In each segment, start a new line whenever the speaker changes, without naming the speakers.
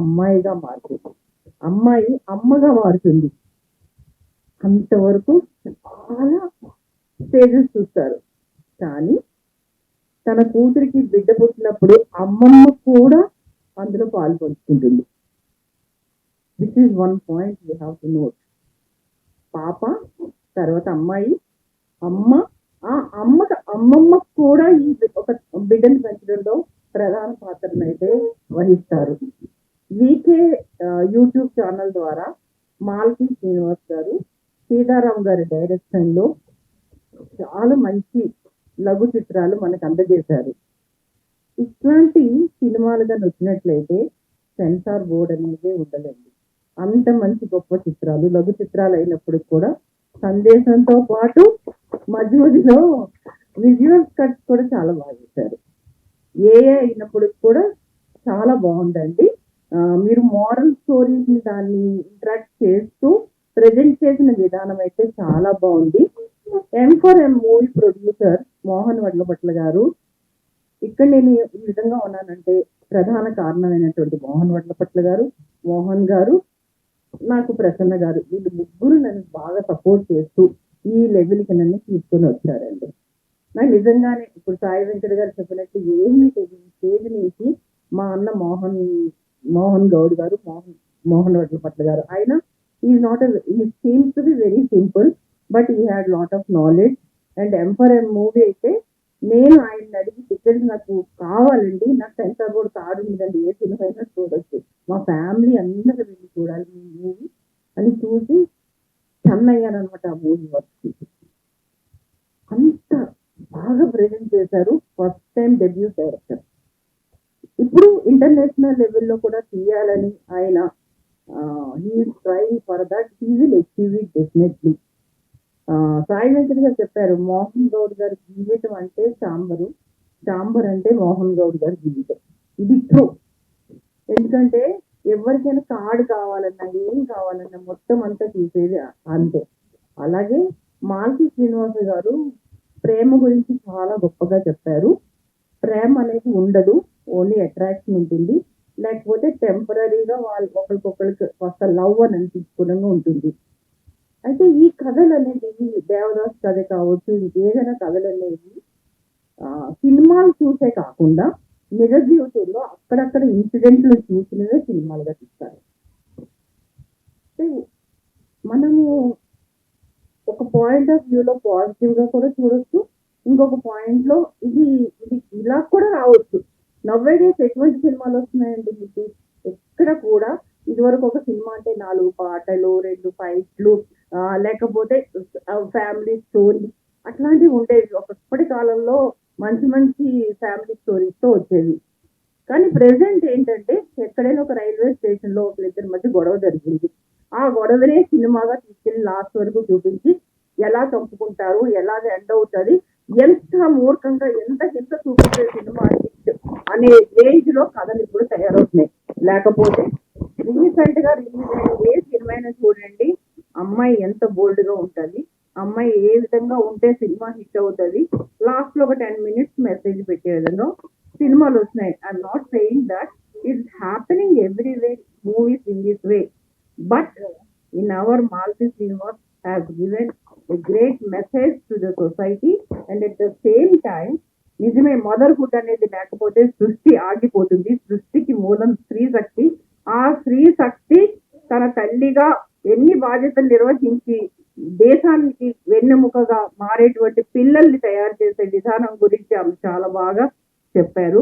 అమ్మాయిగా మారుతుంది, అమ్మాయి అమ్మగా మారుతుంది. అంతవరకు చాలా స్టేజెస్ చూస్తారు. కానీ తన కూతురికి బిడ్డ పుట్టినప్పుడు అమ్మమ్మ కూడా అందులో పాల్పంచుకుంటుంది. This is one point we have to note. పాప తర్వాత అమ్మాయి, అమ్మ, ఆ అమ్మమ్మ కూడా ఈ ఒక బిడ్డను పెంచడంలో ప్రధాన పాత్రను అయితే వహిస్తారు. వీకే యూట్యూబ్ ఛానల్ ద్వారా మాలతి శ్రీనివాస్ గారు, సీతారాం గారి డైరెక్షన్ లో చాలా మంచి లఘు చిత్రాలు మనకు అందజేశారు. ఇట్లాంటి సినిమాలుగా వచ్చినట్లయితే సెన్సార్ బోర్డ్ అనేది ఉండలేదు. అంత మంచి గొప్ప చిత్రాలు, లఘు చిత్రాలు అయినప్పటికి కూడా సందేశంతో పాటు మధ్య మధ్యలో విజువల్స్ కట్స్ కూడా చాలా బాగా చేశారు. ఏ అయినప్పటికి కూడా చాలా బాగుందండి. మీరు మోరల్ స్టోరీస్ ని దాన్ని ఇంటరాక్ట్ చేస్తూ ప్రజెంట్ చేసిన విధానం అయితే చాలా బాగుంది. M4M movie producer Mohan Vadlapatla గారు, ఇక్కడ నేను ఈ విధంగా ఉన్నానంటే ప్రధాన కారణమైనటువంటి మోహన్ వడ్లపట్ల గారు, మోహన్ గారు, నాకు ప్రసన్న గారు, వీళ్ళు ముగ్గురు నన్ను బాగా సపోర్ట్ చేస్తూ ఈ లెవెల్కి నన్ను తీసుకొని వచ్చారండి. నాకు నిజంగానే ఇప్పుడు సాయి వెంకట గారు చెప్పినట్టు ఏమీ తెలియదు స్టేజ్ నుంచి మా అన్న మోహన్ గౌడ్ గారు, మోహన్ వడ్లపట్ల గారు, ఆయన is not he seems to be very simple but he had lot of knowledge. And M4M movie అయితే నేను ఆయన అడిగి టికెట్స్ నాకు కావాలండి, నాకు సెన్సార్ బోర్డు కార్డు ఉందండి, ఏ సినిమా అయినా చూడొచ్చు, మా ఫ్యామిలీ అందరూ వెళ్ళి చూడాలి మీ మూవీ అని చూసి చన్నయ్యానమాట ఆ మూవీ వర్క్. అంత బాగా ప్రజెంట్ చేశారు. First time debut director. ఇప్పుడు ఇంటర్నేషనల్ లెవెల్లో కూడా తీయాలని ఆయన he's trying for that, he will achieve it definitely. Sai Venkat గారు చెప్పారు, మోహన్ గౌడ్ గారి జీవితం అంటే చాంబరు, చాంబర్ అంటే మోహన్ గౌడ్ గారి జీవితం. ఇది ట్రూ. ఎందుకంటే ఎవరికైనా కార్డు కావాలన్నా ఏం కావాలన్నా మొత్తం అంతా చూసేది అంతే. అలాగే మాలతి శ్రీనివాస గారు ప్రేమ గురించి చాలా గొప్పగా చెప్పారు. ప్రేమ అనేది ఉండదు, ఓన్లీ అట్రాక్షన్ ఉంటుంది, లేకపోతే టెంపరీగా వాళ్ళు ఒకరికొకరికి ఒక లవ్ అని అనిపించుకోవడంగా ఉంటుంది. అయితే ఈ కథలు అనేవి దేవదాస్ కథ కావచ్చు, ఇంకేదైనా కథలు అనేవి సినిమాలు చూసే కాకుండా నిజ జీవితంలో అక్కడక్కడ ఇన్సిడెంట్లు చూసినవే సినిమాలుగా తీస్తారు. మనము ఒక పాయింట్ ఆఫ్ వ్యూలో పాజిటివ్ గా కూడా చూడొచ్చు, ఇంకొక పాయింట్ లో ఇది ఇది ఇలా కూడా రావచ్చు. నవ్వేడేస్ ఎటువంటి సినిమాలు వస్తున్నాయండి మీకు? ఎక్కడ కూడా ఇదివరకు ఒక సినిమా అంటే 4 పాటలు, 2 ఫైట్లు, లేకపోతే ఫ్యామిలీ స్టోరీ అట్లాంటివి ఉండేవి. ఒకప్పటి కాలంలో మంచి మంచి ఫ్యామిలీ స్టోరీస్ తో వచ్చేవి. కానీ ప్రెసెంట్ ఏంటంటే ఎక్కడైనా ఒక రైల్వే స్టేషన్ లో ఒకరిద్దరి మధ్య గొడవ జరిగింది, ఆ గొడవనే సినిమాగా తీసుకెళ్లి లాస్ట్ వరకు చూపించి ఎలా చంపుకుంటారు, ఎలా ఎండ్ అవుతుంది, ఎంత మూర్ఖంగా ఎంత చూపించే సినిమా అనే రేంజ్ లో కథలు ఇప్పుడు తయారవుతున్నాయి. లేకపోతే రీసెంట్ గా రిలీజ్ అయిన ఏ సినిమా అయినా చూడండి, అమ్మాయి ఎంత బోల్డ్ గా ఉంటుంది, అమ్మాయి ఏ విధంగా ఉంటే సినిమా హిట్ అవుతుంది, లాస్ట్ లో ఒక 10 minutes మెసేజ్ పెట్టే విధంగా సినిమాలు వస్తున్నాయి. I'm not saying that it's happening everywhere movies in this way, but in our Malti Srinivas has given a great message to the society. And at the same time నిజమే, motherhood అనేది లేకపోతే సృష్టి ఆగిపోతుంది. సృష్టికి మూలం స్త్రీ శక్తి. ఆ స్త్రీ శక్తి తన తల్లిగా ఎన్ని బాధ్యతలు నిర్వహించి దేశానికి వెన్నెముకగా మారేటువంటి పిల్లల్ని తయారు చేసే విధానం గురించి ఆమె చాలా బాగా చెప్పారు.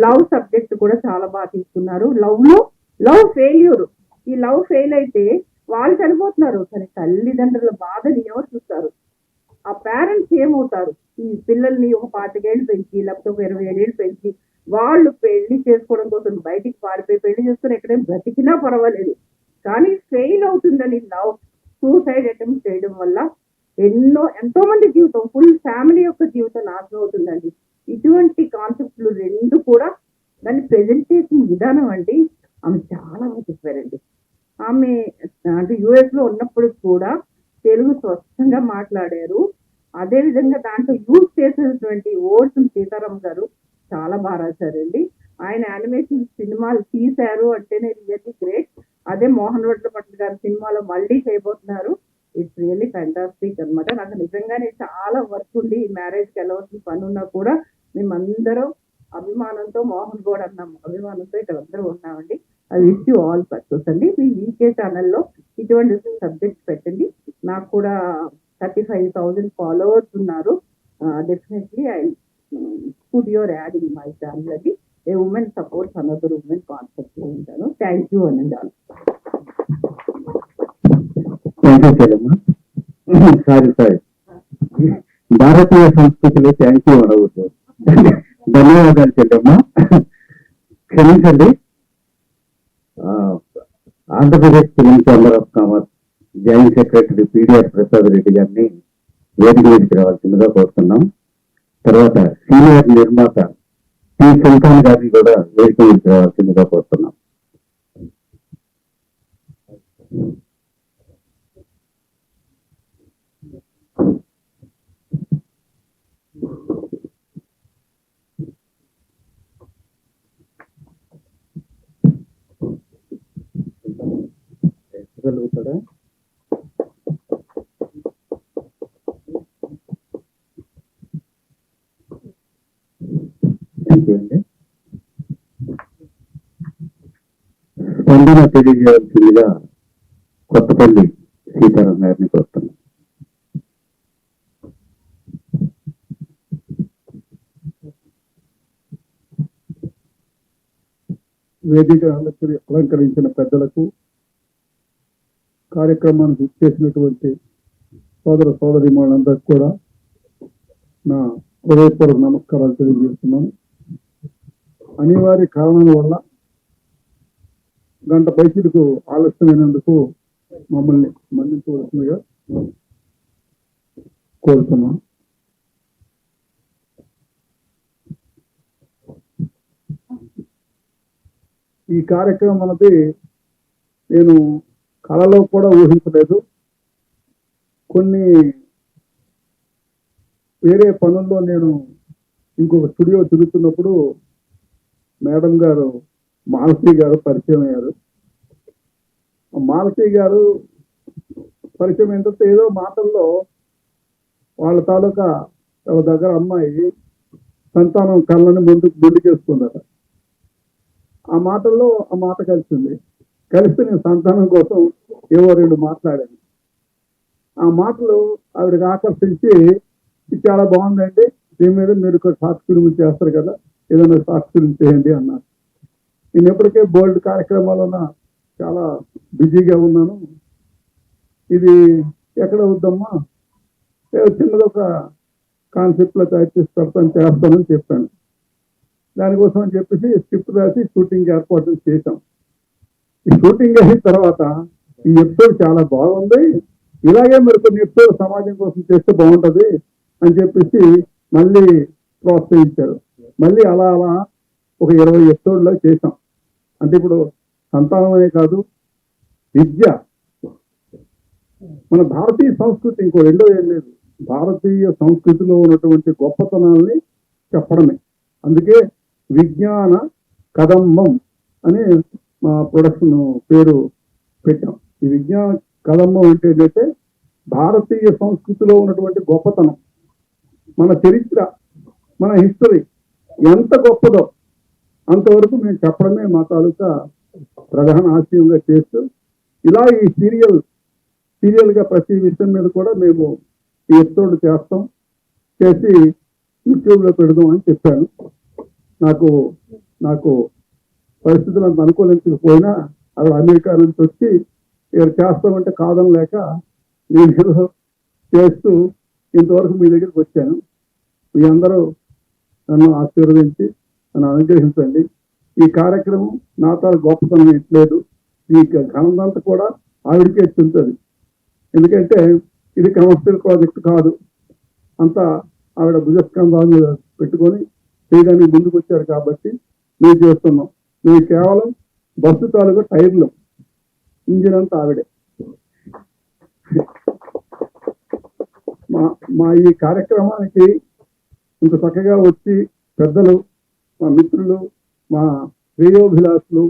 లవ్ సబ్జెక్ట్ కూడా చాలా బాగా తీసుకున్నారు. లవ్ ఫెయిల్యూర్, ఈ లవ్ ఫెయిల్ అయితే వాళ్ళు చనిపోతున్నారు, కానీ తల్లిదండ్రుల బాధని ఎవరు చూస్తారు? ఆ పేరెంట్స్ ఏమవుతారు? ఈ పిల్లల్ని ఒక 25 ఏళ్ళు పెంచి లేకపోతే ఒక 27 ఏళ్ళు పెంచి వాళ్ళు పెళ్లి చేసుకోవడం కోసం బయటికి పారిపోయి పెళ్లి చేసుకుని ఎక్కడైనా బ్రతికినా పర్వాలేదు, కానీ ఫెయిల్ అవుతుందని లవ్ సూసైడ్ అటెంప్ట్ చేయడం వల్ల ఎంతో మంది జీవితం, ఫుల్ ఫ్యామిలీ యొక్క జీవితం నాశనం అవుతుందండి. ఇటువంటి కాన్సెప్ట్లు రెండు కూడా దాన్ని ప్రెజెంట్ చేసిన విధానం అండి ఆమె చాలా బాగా చెప్పారండి. ఆమె అంటే యుఎస్ లో ఉన్నప్పుడు కూడా తెలుగు స్వచ్ఛంగా మాట్లాడారు. అదే విధంగా దాంట్లో యూజ్ చేసినటువంటి వర్డ్స్ సీతారాం గారు చాలా బాగా రాశారండి. ఆయన యానిమేషన్ సినిమాలు తీశారు అంటేనే రియల్లీ గ్రేట్. అదే మోహన్ వడ్ల పట్ల గారి సినిమాలో మళ్ళీ చేయబోతున్నారు. ఇట్స్ రియల్లీ ఫ్యాంటాస్టిక్ అనమాట. నాకు నిజంగానే చాలా వర్క్ ఉంది. ఈ మ్యారేజ్కి వెళ్ళవలసిన పని ఉన్నా కూడా మేమందరం అభిమానంతో, మోహన్ గౌడ్ అన్న అభిమానంతో ఇక్కడ అందరూ ఉన్నామండి. I wish you all success అండి. మీ వీకే ఛానల్లో ఇటువంటి సబ్జెక్ట్స్ పెట్టండి. నాకు కూడా 35,000 ఫాలోవర్స్ ఉన్నారు. Definitely I put your ad in my channel అది a women supports another women concept లో ఉంటాను. థ్యాంక్ యూ అనండి.
సారీ భారతీయ సంస్కృతిలో థ్యాంక్ యూ అనవచ్చు. ధన్యవాదాలు చెల్లెమ్మా. క్షమించండి. Andhra Pradesh film chamber of commerce joint secretary PDR Prasad Reddy గారిని వేదిక మీదకి రావాల్సిందిగా కోరుతున్నాం. తర్వాత సీనియర్ నిర్మాత టి సుల్తాన్ గారిని కూడా వేదిక మీదకి రావాల్సిందిగా కోరుతున్నాం. గలుగుతాడా? స్పందన తెలియజేయాల్సిందిగా కొత్తపల్లి సీతారాం గారిని కోరుతున్నాం.
వేదిక అలంకరించిన పెద్దలకు, కార్యక్రమాన్ని చేసినటువంటి సోదర సోదరీమణులందరికీ కూడా నా హృదయపూర్వక నమస్కారాలు తెలియజేస్తున్నాను. అనివార్య కారణాల వల్ల గంట పైసలకు ఆలస్యమైనందుకు మమ్మల్ని మన్నించవలసిందిగా కోరుతున్నాను. ఈ కార్యక్రమం అన్నది నేను కళలో కూడా ఊహించలేదు. కొన్ని వేరే పనుల్లో నేను ఇంకొక స్టూడియో తిరుగుతున్నప్పుడు మేడం గారు మాలతి గారు పరిచయం అయ్యారు. మాలతి గారు పరిచయం అయిన తర్వాత ఏదో మాటల్లో వాళ్ళ తాలూకా వాళ్ళ దగ్గర అమ్మాయి సంతానం కళ్ళని ముందుకేసుకుందట. ఆ మాటల్లో ఆ మాట కలిసింది. కలిస్తే నేను సంతానం కోసం ఏవో రెండు మాట్లాడాను. ఆ మాటలు ఆవిడకి ఆకర్షించి ఇది చాలా బాగుందండి, దీని మీద మీరు షార్ట్ ఫిల్మ్ చేస్తారు కదా, ఏదైనా షార్ట్ ఫిల్మ్ చేయండి అన్నారు. నేను ఎప్పటికే బోల్డ్ కార్యక్రమాలన్న చాలా బిజీగా ఉన్నాను. ఇది ఎక్కడ అవుద్దమ్మా, చిన్నది ఒక కాన్సెప్ట్లో తయారు చేసి చేస్తానని చెప్పాను. దానికోసం అని చెప్పేసి స్క్రిప్ట్ రాసి షూటింగ్ ఏర్పాట్లు చేశాం. ఈ షూటింగ్ అయిన తర్వాత ఈ ఎపిసోడ్ చాలా బాగుంది, ఇలాగే మరి కొన్ని ఎపిసోడ్ సమాజం కోసం చేస్తే బాగుంటుంది అని చెప్పేసి మళ్ళీ ప్రోత్సహించారు. మళ్ళీ అలా అలా ఒక 20 ఎపిసోడ్లో చేశాం. అంటే ఇప్పుడు సంతానమే కాదు, విద్య, మన భారతీయ సంస్కృతి, ఇంకో రెండో ఏం లేదు, భారతీయ సంస్కృతిలో ఉన్నటువంటి గొప్పతనాల్ని చెప్పడమే. అందుకే విజ్ఞాన కదంబం అని మా ప్రొడక్షన్ పేరు పెట్టాం. ఈ విజ్ఞాన కదంబం అంటే ఏంటంటే భారతీయ సంస్కృతిలో ఉన్నటువంటి గొప్పతనం, మన చరిత్ర, మన హిస్టరీ ఎంత గొప్పదో అంతవరకు మేము చెప్పడమే మా తాలూకా ప్రధాన ఆశయంగా చేస్తూ, ఇలా ఈ సీరియల్గా ప్రతి విషయం మీద కూడా మేము ఈ ఎపిసోడ్ చేస్తాం, చేసి యూట్యూబ్లో పెడదాం అని చెప్పాను. నాకు పరిస్థితులు అంత అనుకూలించకపోయినా అక్కడ అమెరికా నుంచి వచ్చి ఇక్కడ చేస్తామంటే కాదని లేక నేను ఏదో చేస్తూ ఇంతవరకు మీ దగ్గరికి వచ్చాను. మీ అందరూ నన్ను ఆశీర్వదించి నన్ను అనుగ్రహించండి. ఈ కార్యక్రమం నా తాను గొప్పతనం ఇట్లేదు, ఈ ఘనతంతా కూడా ఆవిడకే చెందుతుంది. ఎందుకంటే ఇది కమర్షియల్ ప్రాజెక్ట్ కాదు, అంతా ఆవిడ భుజస్కంధాన్ని పెట్టుకొని చేయడానికి ముందుకు వచ్చారు కాబట్టి మేము చేస్తున్నాం. మేము కేవలం బస్సు తాలూకా టైర్లు, ఇంజిన్ అంతా ఆవిడే. మా ఈ కార్యక్రమానికి ఇంత చక్కగా వచ్చి పెద్దలు, మా మిత్రులు, మా శ్రేయోభిలాషులు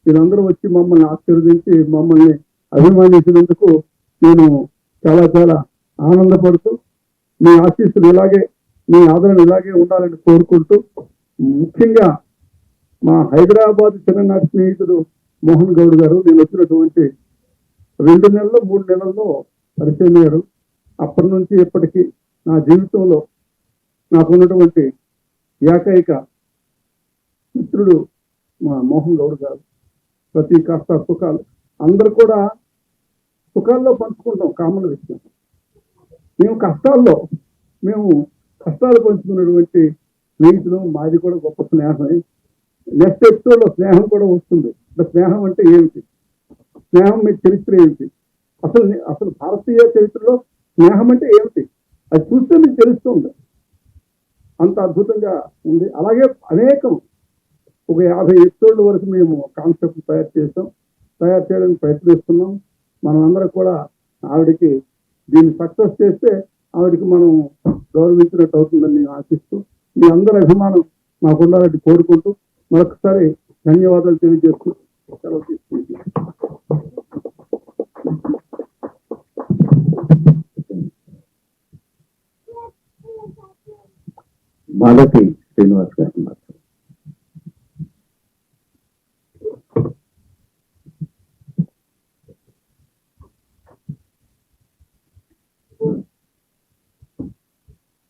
వీళ్ళందరూ వచ్చి మమ్మల్ని ఆశీర్వదించి మమ్మల్ని అభిమానించినందుకు నేను చాలా చాలా ఆనందపడుతూ మీ ఆశీస్సులు ఇలాగే మీ ఆదరణ ఇలాగే ఉండాలని కోరుకుంటూ, ముఖ్యంగా మా హైదరాబాద్ చిన్ననాటి స్నేహితుడు మోహన్ గౌడ్ గారు నేను వచ్చినటువంటి 2 నెలల్లో 3 నెలల్లో పరిచయం అయ్యారు. అప్పటి నుంచి ఇప్పటికీ నా జీవితంలో నాకున్నటువంటి ఏకైక మిత్రుడు మా మోహన్ గౌడ్ గారు. ప్రతి కష్ట సుఖాలు అందరూ కూడా సుఖాల్లో పంచుకుంటాం, కామన్ విషయం. మేము కష్టాలు పంచుకున్నటువంటి స్నేహితులు. మాది కూడా గొప్ప స్నేహమే. నెక్స్ట్ ఎపిసోడ్ లో స్నేహం కూడా వస్తుంది. స్నేహం అంటే ఏమిటి, స్నేహం మీ చరిత్ర ఏమిటి, అసలు భారతీయ చరిత్రలో స్నేహం అంటే ఏమిటి, అది చూస్తే మీకు తెలుస్తుంది. అంత అద్భుతంగా ఉంది. అలాగే అనేకం ఒక 50 ఎపిసోడ్ల వరకు మేము కాన్సెప్ట్ తయారు చేయడానికి ప్రయత్నిస్తున్నాం. మనం అందరం కూడా ఆవిడకి దీన్ని సక్సెస్ చేస్తే ఆవిడకి మనం గౌరవించినట్టు అవుతుందని నేను ఆశిస్తూ, మీ అందరి అభిమానం మాకు ఉండాలని కోరుకుంటూ మరొకసారి ధన్యవాదాలు తెలియజేస్తూ సెలవు తీసుకుంటున్నాను.
మాలతి శ్రీనివాస్ గారు.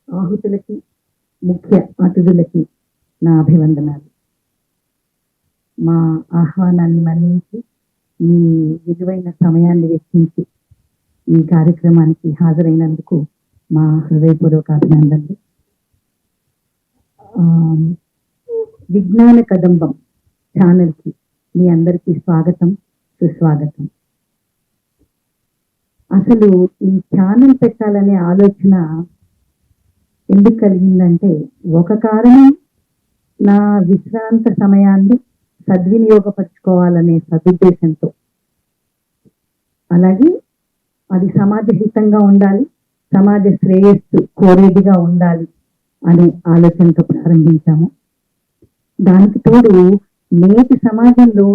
ఆహుతులకి, ముఖ్య అతిథులకి నా అభివందనాలు. మా ఆహ్వానాన్ని మన్నించి మీ విలువైన సమయాన్ని వెచ్చించి ఈ కార్యక్రమానికి హాజరైనందుకు మా హృదయపూర్వక అభినందనలు. విజ్ఞాన కదంబం ఛానల్కి మీ అందరికీ స్వాగతం, సుస్వాగతం. అసలు ఈ ఛానల్ పెట్టాలనే ఆలోచన ఎందుకు కలిగిందంటే, ఒక కారణం నా విశ్రాంత సమయాన్ని సద్వినియోగపరచుకోవాలనే సదుద్దేశంతో, అలాగే అది సమాజహితంగా ఉండాలి, సమాజ శ్రేయస్సు కోరేదిగా ఉండాలి అనే ఆలోచనతో ప్రారంభించాము. దానికి తోడు నేటి సమాజంలో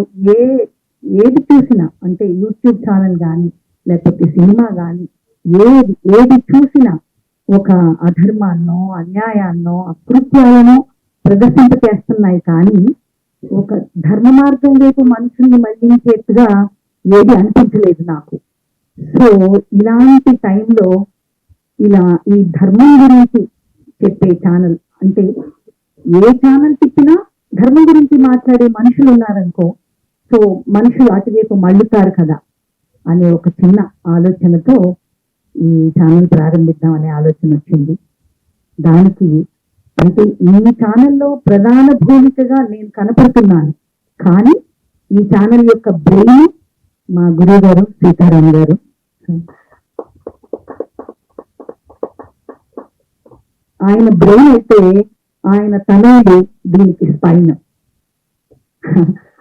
ఏది చూసినా, అంటే యూట్యూబ్ ఛానల్ కానీ లేకపోతే సినిమా కానీ ఏది చూసినా ఒక అధర్మాన్నో, అన్యాయాన్నో, అకృత్యాలను ప్రదర్శింపచేస్తున్నాయి. కానీ ఒక ధర్మ మార్గం వైపు మనుషుల్ని మళ్లించేట్టుగా ఏది అనిపించలేదు నాకు. సో ఇలాంటి టైంలో ఇలా ఈ ధర్మం గురించి చెప్పే ఛానల్, అంటే ఏ ఛానల్ తిప్పినా ధర్మం గురించి మాట్లాడే మనుషులు ఉన్నారనుకో, సో మనుషులు అటువైపు మళ్ళుతారు కదా అనే ఒక చిన్న ఆలోచనతో ఈ ఛానల్ ప్రారంభిద్దామనే ఆలోచన వచ్చింది. దానికి అంటే ఈ ఛానల్లో ప్రధాన భూమికగా నేను కనపడుతున్నాను, కానీ ఈ ఛానల్ యొక్క బ్రెయిన్ మా గురువు గారు సీతారాం గారు. ఆయన బ్రెయిన్ అయితే ఆయన తనయుడు దీనికి స్పైన్.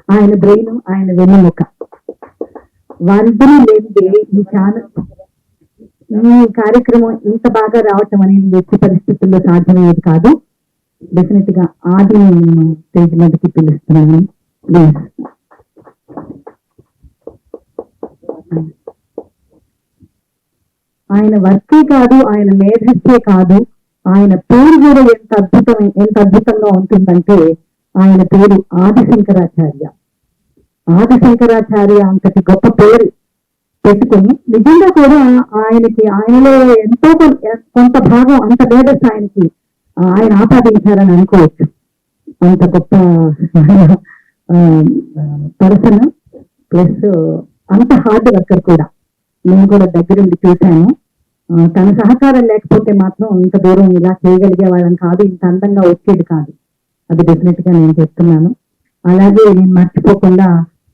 ఆయన బ్రెయిన్, ఆయన వెన్నెముక. వారిద్దరూ లేనిదే ఈ ఛానల్, ఈ కార్యక్రమం ఇంత బాగా రావటం అనేది వ్యక్తి పరిస్థితుల్లో సాధ్యమయ్యేది కాదు. డెఫినెట్ గా ఆది స్టేజ్ మీదకి పిలుస్తున్నాను. ప్లీజ్. ఆయన వర్కే కాదు, ఆయన మేధస్సే కాదు, ఆయన పేరు కూడా ఎంత అద్భుతంగా ఉంటుందంటే, ఆయన పేరు ఆదిశంకరాచార్య. ఆదిశంకరాచార్య అంతటి గొప్ప పేరు పెట్టుకుని నిజంగా కూడా ఆయనలో ఎంతో కొంత భాగం, అంత మేధస్సు ఆయన ఆపాదించారని అనుకోవచ్చు. అంత గొప్ప పర్సన్, ప్లస్ అంత హార్డ్ వర్కర్ కూడా. నేను కూడా దగ్గరుండి చూశాను. తన సహకారం లేకపోతే మాత్రం ఇంత దూరం ఇలా చేయగలిగే వాళ్ళని కాదు, ఇంత అందంగా వచ్చేది కాదు. అది డెఫినెట్ గా నేను చెప్తున్నాను. అలాగే నేను మర్చిపోకుండా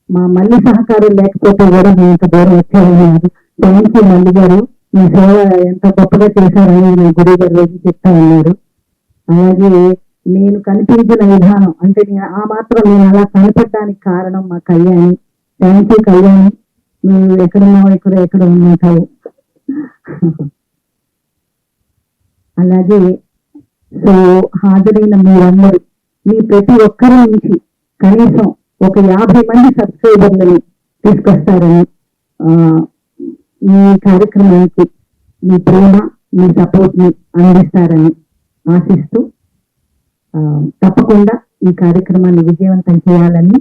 మా మల్లి సహకారం లేకపోతే కూడా నేను ఇంత దూరం వచ్చేవాళ్ళు. థ్యాంక్ యూ మల్లి గారు, మీ సేవ ఎంత గొప్పగా చేశారని మీ గురువు గారు రోజు చెప్తా ఉన్నారు. అలాగే నేను కనిపించిన విధానం, అంటే ఆ మాత్రం నేను అలా కనపడడానికి కారణం మా కళ్యాణి. థ్యాంక్ యూ కళ్యాణి, నువ్వు ఎక్కడున్నావు, ఎక్కడ ఉన్నావు. అలాగే సో హాజరైన మీరందరూ, మీ ప్రతి ఒక్కరి నుంచి కనీసం ఒక 50 మంది సబ్స్క్రైబర్లని తీసుకొస్తారని, ఈ కార్యక్రమానికి మీ ప్రేమ, మీ సపోర్ట్ ని అందిస్తారని ఆశిస్తూ తప్పకుండా ఈ కార్యక్రమాన్ని విజయవంతం చేయాలని,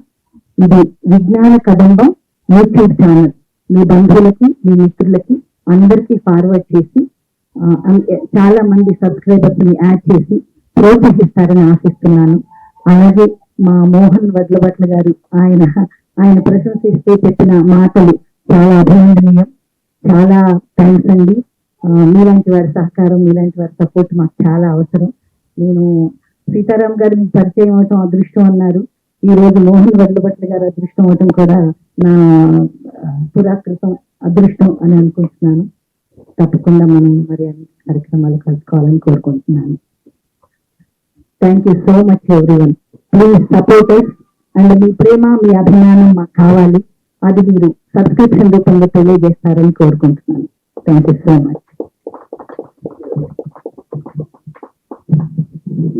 ఇది విజ్ఞాన కదంబం యూట్యూబ్ ఛానల్ మీ బంధువులకి, మీ మిత్రులకి అందరికీ ఫార్వర్డ్ చేసి చాలా మంది సబ్స్క్రైబర్స్ ని యాడ్ చేసి ప్రోత్సహిస్తారని ఆశిస్తున్నాను. అలాగే మా మోహన్ వడ్లభట్ల గారు ఆయన ప్రశంసిస్తూ చెప్పిన మాటలు చాలా అభినందనీయం. చాలా థ్యాంక్స్ అండి. మీలాంటి వారి సహకారం, మీలాంటి వారి సపోర్ట్ మాకు చాలా అవసరం. నేను సీతారాం గారు మీకు పరిచయం అవటం అదృష్టం అన్నారు. ఈ రోజు మోహన్ వడ్లభట్ల గారు అదృష్టం అవటం కూడా నా పురాకృతం అదృష్టం అని అనుకుంటున్నాను. తప్పకుండా మనం మరి అన్ని కార్యక్రమాలు కలుసుకోవాలని కోరుకుంటున్నాను. Thank you so much everyone. Please support us. And మీ ప్రేమ, మీ అభిమానం మాకు కావాలి. అది మీరు సబ్స్క్రిప్షన్ రూపంలో తెలియజేస్తారని కోరుకుంటున్నాను. Thank you so much.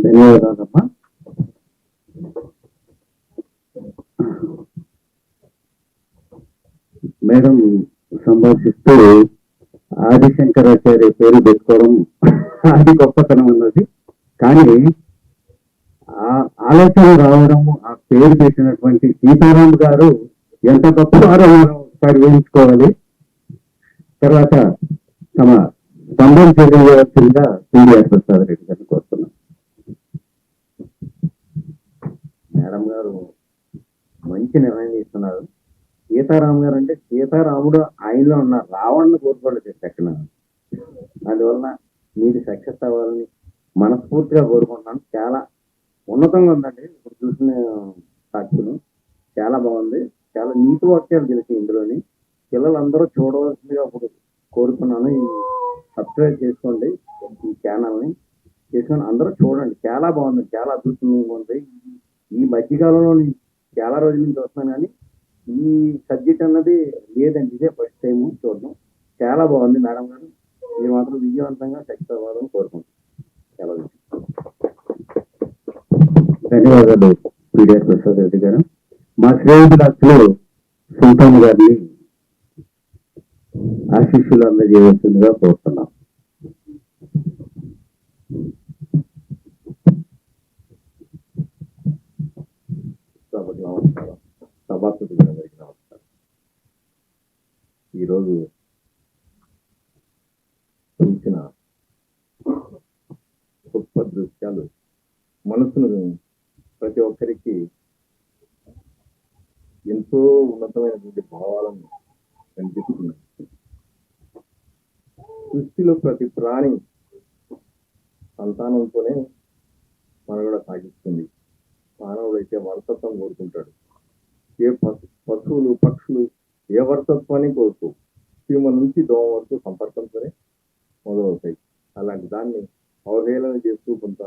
ధన్యవాదాలమ్మా. మేడం సంభాషిస్తూ ఆదిశంకరాచార్య పేరు పెట్టుకోవడం అది గొప్పతనం ఉన్నది. కానీ ఆ ఆలోచన రావడం, ఆ పేరు పెట్టినటువంటి సీతారాం గారు ఎంత గొప్పవారో మనం ఒకసారి ఊహించుకోవాలి. తర్వాత తమ స్పందన చేయవలసిందిగా పీడిఆర్ ప్రసాద్ రెడ్డి గారిని కోరుతున్నాం. మేడం గారు మంచి నిర్ణయం తీసుకున్నారు. సీతారాం గారు అంటే సీతారాముడు ఆయనలో ఉన్న రావణ్ణి కోరుకోలేదు ఎక్కడ. అందువలన మీరు సక్సెస్ అవ్వాలని మనస్ఫూర్తిగా కోరుకుంటున్నాను. చాలా ఉన్నతంగా ఉందండి ఇప్పుడు చూసిన సాక్షులు. చాలా బాగుంది. చాలా నీతి వాక్యాలు తెలిసి ఇందులోని పిల్లలందరూ చూడవలసిందిగా ఇప్పుడు కోరుతున్నాను. ఈ సబ్స్క్రైబ్ చేసుకోండి, ఈ ఛానల్ని చేసుకొని అందరూ చూడండి. చాలా బాగుంది, చాలా అద్భుతంగా ఉంది. ఈ మధ్యకాలంలో చాలా రోజుల నుంచి వస్తున్నాను కానీ ఈ సబ్జెక్ట్ అన్నది లేదండి, ఇదే ఫస్ట్ టైం చూడడం. చాలా బాగుంది. మేడం గారు మీరు మాత్రం విజయవంతంగా సక్సెస్ అవ్వాలని కోరుకుంటున్నాను. చాలా ధన్యవాదాలు పీడిఆర్ ప్రసాద్ రెడ్డి గారు. మా శ్రేయోభిలాషులు సుల్తాన్ గారిని ఆశీస్సులు అందజేయవలసిందిగా కోరుతున్నాం. నమస్కారం. సభాసదులందరికీ నమస్కారం. ఈరోజు చూసిన గొప్ప దృశ్యాలు మనసును ప్రతి ఒక్కరికి ఎంతో ఉన్నతమైనటువంటి భావాలను కనిపిస్తున్నాయి. సృష్టిలో ప్రతి ప్రాణి సంతానంతోనే మనుగడ సాగిస్తుంది. మానవుడు అయితే వారసత్వం కోరుకుంటాడు. ఏ పశువులు, పక్షులు ఏ వారసత్వాన్ని కోరుకో. చీమ నుంచి దోమ వరకు సంపర్కంతోనే మొదలవుతాయి. అలాంటి దాన్ని అవహేళన చేస్తూ కొంత,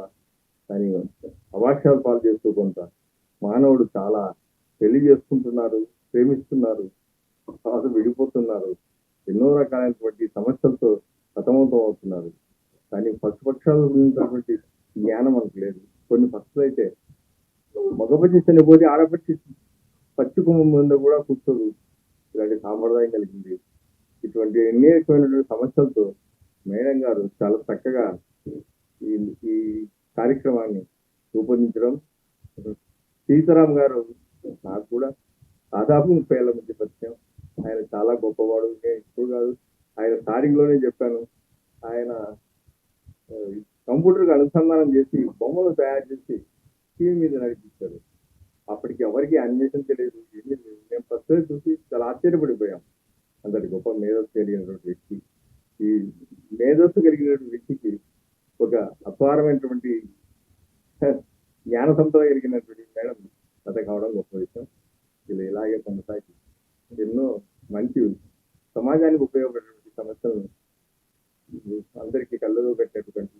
దాని అవాక్యాలు పాలు చేస్తూ కొంత మానవుడు చాలా పెళ్లి చేసుకుంటున్నారు, ప్రేమిస్తున్నారు, తర్వాత విడిపోతున్నారు, ఎన్నో రకాలైనటువంటి సమస్యలతో సతమతం అవుతున్నారు. కానీ పశుపక్షాల గురించినటువంటి జ్ఞానం మనకు లేదు. కొన్ని పక్షులు అయితే మగపక్షి చనిపోతే ఆడపక్షి పచ్చి కుమ్మ ముందు కూడా కూర్చోదు. ఇలాంటి సాంప్రదాయం కలిగింది. ఇటువంటి అనేకమైనటువంటి సమస్యలతో మేడం గారు చాలా చక్కగా ఈ కార్యక్రమాన్ని రూపొందించడం. సీతారాం గారు నాకు కూడా దాదాపు 30 ఏళ్ల మధ్య పరిచయం. ఆయన చాలా గొప్పవాడు. నేను ఇప్పుడు కాదు, ఆయన స్టార్టింగ్ లోనే చెప్పాను. ఆయన కంప్యూటర్కి అనుసంధానం చేసి బొమ్మలు తయారు చేసి టీవీ మీద నడిపించారు. అప్పటికి ఎవరికి అన్వేషణ తెలియదు, ఏమీ లేదు. మేము ఫస్ట్ చూసి చాలా ఆశ్చర్యపడిపోయాం. అంతటి గొప్ప మేధస్సు కలిగినటువంటి వ్యక్తి. ఈ మేధస్సు కలిగినటువంటి వ్యక్తికి ఒక అపారమైనటువంటి జ్ఞాన సంపద కలిగినటువంటి మేడం కథ కావడం గొప్ప విషయం. ఇలా ఇలాగే కొనసాగి ఎన్నో మంచి సమాజానికి ఉపయోగపడేటువంటి సమస్యలను అందరికీ కళ్ళలో పెట్టేటువంటి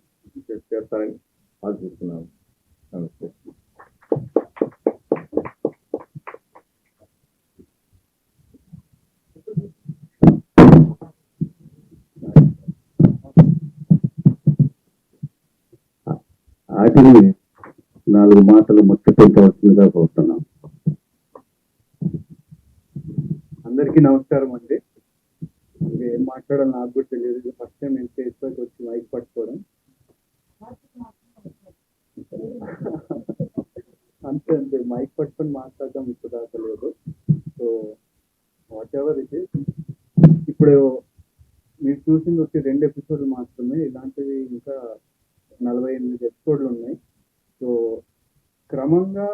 చేస్తారని ఆశిస్తున్నాను. నమస్తే. వాటిని 4 మాటలు ముచ్చటించవలసిందిగా కోరుతున్నాం.
అందరికీ నమస్కారం అండి. ఇంకా ఏం మాట్లాడాలో నాకు కూడా తెలియదు. ఫస్ట్ టైం నేను స్టేజ్ పైకి వచ్చి మైక్ పట్టుకోవడం. అంతే అంతే, మైక్ పట్టుకొని మాట్లాడడం ఇప్పుడు దాకా లేదు. సో వాట్ ఎవర్ ఇది, ఇప్పుడు మీరు చూసింది వచ్చి 2 ఎపిసోడ్లు మాత్రమే. ఇలాంటివి ఇంకా 48 ఎపిసోడ్లు ఉన్నాయి. సో క్రమంగా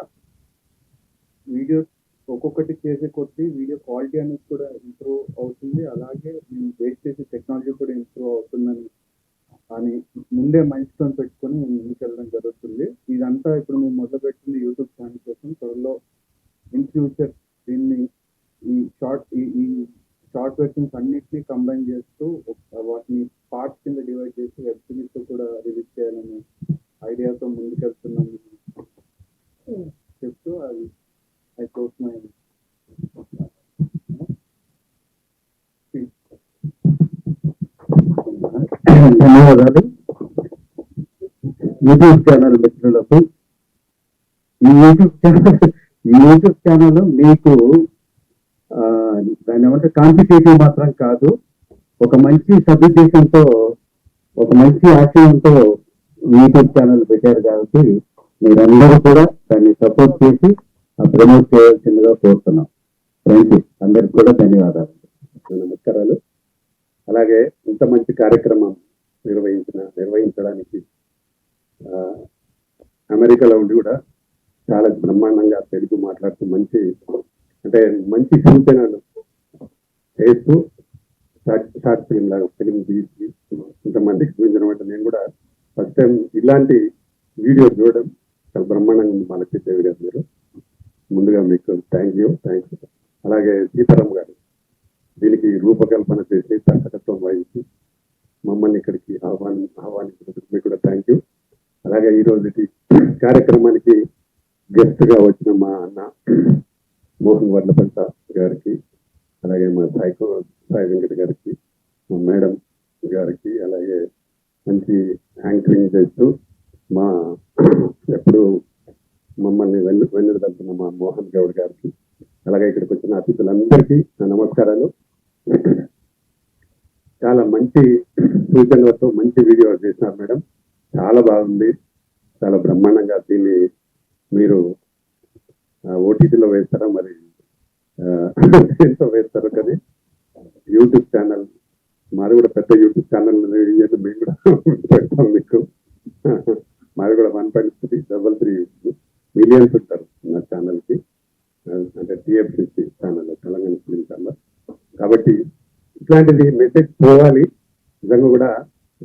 వీడియోస్ ఒక్కొక్కటి చేసే కొద్దీ వీడియో క్వాలిటీ అనేది కూడా ఇంప్రూవ్ అవుతుంది. అలాగే మేము బేస్ చేసే టెక్నాలజీ కూడా ఇంప్రూవ్ అవుతుందని కానీ ముందే మైండ్ స్టోన్ పెట్టుకొని మేము ముందుకెళ్ళడం జరుగుతుంది. ఇదంతా ఇప్పుడు మేము మొదలుపెట్టింది యూట్యూబ్ ఛానల్ కోసం. త్వరలో ఇన్ ఫ్యూచర్ దీన్ని ఈ షార్ట్ వెర్షన్స్ అన్నిటినీ కంబైన్ చేస్తూ వాటిని పార్ట్స్ కింద డివైడ్ చేసి వెబ్ సిరీస్ కూడా రిలీజ్ చేయాలని ఐడియాతో ముందుకెళ్తున్నాము చెప్తూ అది I close my
ధన్యవాదాలు. యూట్యూబ్ ఛానల్ మిత్రులకు, ఈ యూట్యూబ్ ఛానల్ మీకు దాని ఏమంటే కాంపిటేటివ్ మాత్రం కాదు, ఒక మంచి సదుద్దేశంతో ఒక మంచి ఆశయంతో యూట్యూబ్ ఛానల్ పెట్టారు కాబట్టి మీరందరూ కూడా దాన్ని సపోర్ట్ చేసి ప్రమోట్ చేయాల్సిందిగా కోరుతున్నాం. Thank you. అందరికి కూడా ధన్యవాదాలు, నమస్కారాలు. అలాగే ఇంత మంచి కార్యక్రమం నిర్వహించడానికి అమెరికాలో ఉండి కూడా చాలా బ్రహ్మాండంగా తెలుగు మాట్లాడుతూ మంచి సూచనలు చేస్తూ షార్ట్ ఫిలిం లాగా ఫిలిం తీసి ఇంతమందికి చూపించడం నేను కూడా ఫస్ట్ టైం ఇలాంటి వీడియో చూడడం చాలా బ్రహ్మాండంగా ఉంది. మనకి చేసే వీడియో మీరు ముందుగా మీకు థ్యాంక్ యూ. అలాగే సీతారాం గారు దీనికి రూపకల్పన చేసి దర్శకత్వం వహించి మమ్మల్ని ఇక్కడికి ఆహ్వానించినందుకు మీకు కూడా థ్యాంక్ యూ. అలాగే ఈ రోజు కార్యక్రమానికి గెస్ట్ గా వచ్చిన మా అన్న మోహన్ వర్లపంట గారికి, అలాగే మా సాయి వెంకట గారికి, మా మేడం గారికి, అలాగే మంచి యాంకరింగ్ చేస్తూ మా ఎప్పుడు మమ్మల్ని వెన్నుదలుతున్న మా మోహన్ గౌడ్ గారికి, అలాగే ఇక్కడికి వచ్చిన అతిథులందరికీ నా నమస్కారాలు. చాలా మంచి సూచనలతో మంచి వీడియో చేసినారు మేడం, చాలా బాగుంది. చాలా బ్రహ్మాండంగా దీన్ని మీరు ఓటీటీలో వేస్తారా మరి దేంతో వేస్తారో కానీ యూట్యూబ్ ఛానల్ మాది కూడా పెద్ద యూట్యూబ్ ఛానల్ మేము కూడా పెడతాం మీకు. మాది కూడా 1.33 మిలియన్స్ ఉంటారు నా ఛానల్కి, అంటే TFCC channel, Telangana film channel. కాబట్టి ఇట్లాంటిది మెసేజ్ పోవాలి. నిజంగా కూడా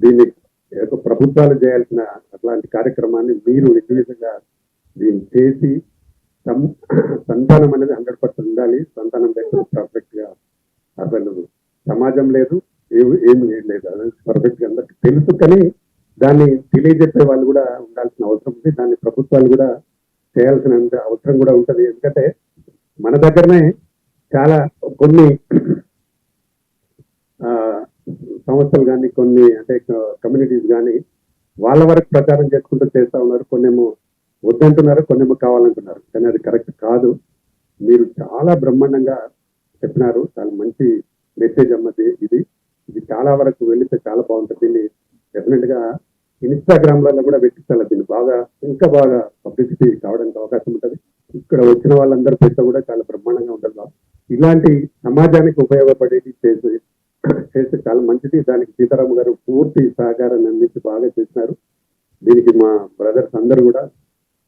దీన్ని ప్రభుత్వాలు చేయాల్సిన అట్లాంటి కార్యక్రమాన్ని మీరు ఇండివిజువల్గా దీన్ని చేసి సంతానం అనేది 100% ఉండాలి. సంతానం లేకపోతే పర్ఫెక్ట్ గా అసలు సమాజం లేదు, ఏమి లేదు. అది పర్ఫెక్ట్ గా అందరికి తెలుసు, కానీ దాన్ని తెలియజెప్పే వాళ్ళు కూడా ఉండాల్సిన అవసరం ఉంది. దాన్ని ప్రభుత్వాలు కూడా చేయాల్సిన అవసరం కూడా ఉంటుంది. ఎందుకంటే మన దగ్గరనే చాలా కొన్ని సంస్థలు కానీ కొన్ని అంటే కమ్యూనిటీస్ కానీ వాళ్ళ వరకు ప్రచారం చేసుకుంటూ చేస్తూ ఉన్నారు. కొన్నేమో వద్దంటున్నారు, కొన్నేమో కావాలంటున్నారు, కానీ అది కరెక్ట్ కాదు. మీరు చాలా బ్రహ్మాండంగా చెప్పినారు. చాలా మంచి మెసేజ్ అమ్మది ఇది చాలా వరకు వెళితే చాలా బాగుంటుంది. దీన్ని డెఫినెట్ గా ఇన్స్టాగ్రామ్లలో కూడా పెట్టించాలి. దీన్ని ఇంకా బాగా పబ్లిసిటీ కావడానికి అవకాశం ఉంటుంది. ఇక్కడ వచ్చిన వాళ్ళందరూ పెద్ద కూడా చాలా బ్రహ్మాండంగా ఉంటుంది. ఇలాంటి సమాజానికి ఉపయోగపడేది చేస్తే చాలా మంచిది. దానికి సీతారాం గారు పూర్తి సహకారాన్ని అందించి బాగా చేసినారు. దీనికి మా బ్రదర్స్ అందరూ కూడా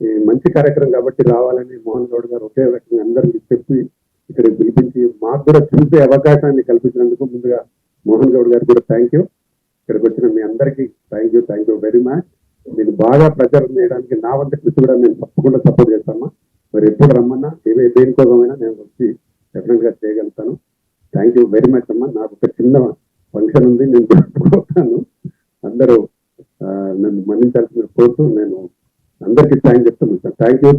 ఈ మంచి కార్యక్రమం కాబట్టి రావాలని మోహన్ గౌడ్ గారు ఒకే రకంగా అందరికీ చెప్పి ఇక్కడ పిలిపించి మాకు కూడా చూసే అవకాశాన్ని కల్పించినందుకు ముందుగా మోహన్ గౌడ్ గారికి కూడా థ్యాంక్ యూ. ఇక్కడికి వచ్చిన మీ అందరికీ థ్యాంక్ యూ వెరీ మచ్. నేను బాగా ప్రచారం చేయడానికి నా వంత కృషి కూడా నేను తప్పకుండా సపోర్ట్ చేస్తాను. మరి ఎప్పుడు రమ్మన్నా దేనికోసమైనా నేను వచ్చి డెఫినెట్ గా చేయగలుగుతాను. థ్యాంక్ యూ వెరీ మచ్ అమ్మా. నాకు ఒక చిన్న ఫంక్షన్ ఉంది, నేను జరుపుకుంటాను. అందరూ నన్ను మన్నించాల్సిన కోరుతూ నేను అందరికీ థ్యాంక్ చెప్తాను. Thank you.